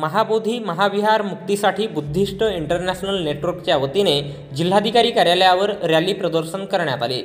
महाबोधी महाविहार मुक्तीसाठी Buddhist international नेटवर्कच्या वतीने जिल्हाधिकारी कार्यालयावर रॅली प्रदर्शन करण्यात आले।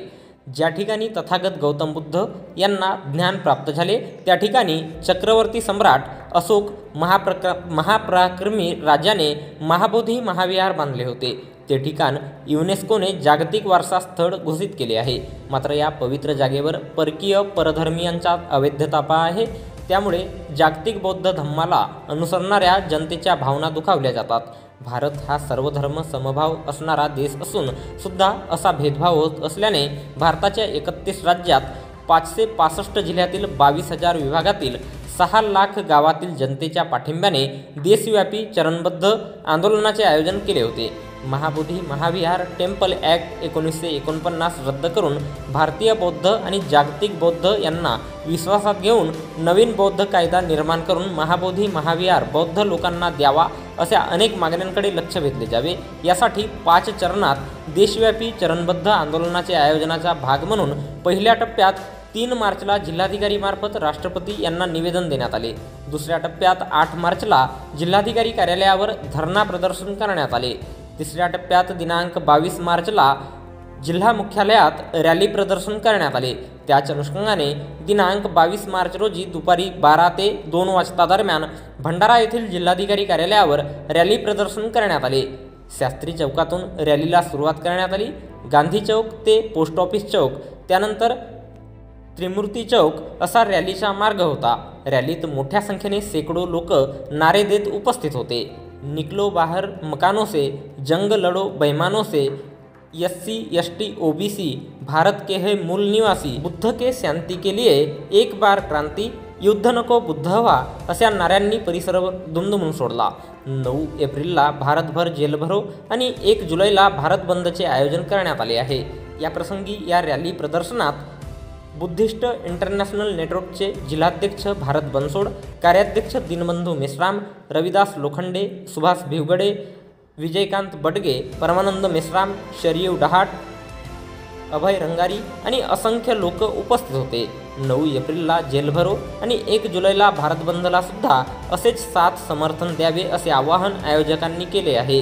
ज्या ठिकाणी तथागत गौतम बुद्ध यांना ज्ञान प्राप्त झाले त्या ठिकाणी चक्रवर्ती सम्राट अशोक महापराक्रमी राजाने महाबोधी महाविहार बांधले होते। ते ठिकाण युनेस्कोने जागतिक वारसा स्थळ घोषित केले आहे। मात्र या पवित्र जागेवर परकीय परधर्मीयांचा अवैध ताबा आहे। त्यामुळे जागतिक बौद्ध धम्माला अनुसरणाऱ्या जनतेच्या भावना दुखावल्या जातात। भारत हा सर्वधर्म समभाव असणारा देश असून सुद्धा असा भेदभाव होत असल्याने भारताच्या 31 राज्यात 565 जिल्ह्यातील 22,000 विभागातील 6 लाख गावातील जनतेच्या पाठिंब्याने देशव्यापी चरणबद्ध आंदोलनाचे आयोजन केले होते। महाबोधी महाविहार टेम्पल ॲक्ट 1949 रद्द करून भारतीय बौद्ध आणि जागतिक बौद्ध यांना विश्वासात घेऊन नवीन बौद्ध कायदा निर्माण करून महाबोधी महाविहार बौद्ध लोकांना द्यावा अशा अनेक मागण्यांकडे लक्ष वेधले जावे यासाठी 5 चरणात देशव्यापी चरणबद्ध आंदोलनाचे आयोजनाचा भाग म्हणून पहिल्या टप्प्यात 3 मार्चला जिल्हाधिकारीमार्फत राष्ट्रपती यांना निवेदन देण्यात आले। दुसऱ्या टप्प्यात 8 मार्चला जिल्हाधिकारी कार्यालयावर धरणा प्रदर्शन करण्यात आले। तिसऱ्या टप्प्यात दिनांक 22 मार्चला जिल्हा मुख्यालयात रॅली प्रदर्शन करण्यात आले। त्याच अनुषंगाने दिनांक 22 मार्च रोजी दुपारी 12 ते 2 वाजता दरम्यान भंडारा येथील जिल्हाधिकारी कार्यालयावर रॅली प्रदर्शन करण्यात आले। शास्त्री चौकातून रॅलीला सुरुवात करण्यात आली। गांधी चौक ते पोस्ट ऑफिस चौक त्यानंतर त्रिमूर्ती चौक असा रॅलीचा मार्ग होता। रॅलीत मोठ्या संख्येने शेकडो लोक नारे देत उपस्थित होते। निकलो बाहर मकानों से, जंग लड़ो बेईमानों से, SC ST OBC भारत के है मूल निवासी, बुद्ध के शांति के लिए एक बार क्रांती, युद्ध नको बुद्ध व्हा अशा नाऱ्यांनी परिसर दुमदुमून सोडला। 9 एप्रिलला भारतभर जेल भरो आणि 1 जुलैला भारत बंदचे आयोजन करण्यात आले आहे। या प्रसंगी या रॅली प्रदर्शनात बुद्धिस्ट इंटरनॅशनल नेटवर्कचे जिल्हाध्यक्ष भारत बनसोड, कार्याध्यक्ष दीनबंधू मेश्राम, रविदास लोखंडे, सुभाष भिवगडे, विजयकांत बडगे, परमानंद मेश्राम, शरीव डहाट, अभय रंगारी आणि असंख्य लोक उपस्थित होते। 9 एप्रिलला जेल भरो आणि 1 जुलैला भारत बंदला सुद्धा असेच साथ समर्थन द्यावे असे आवाहन आयोजकांनी केले आहे।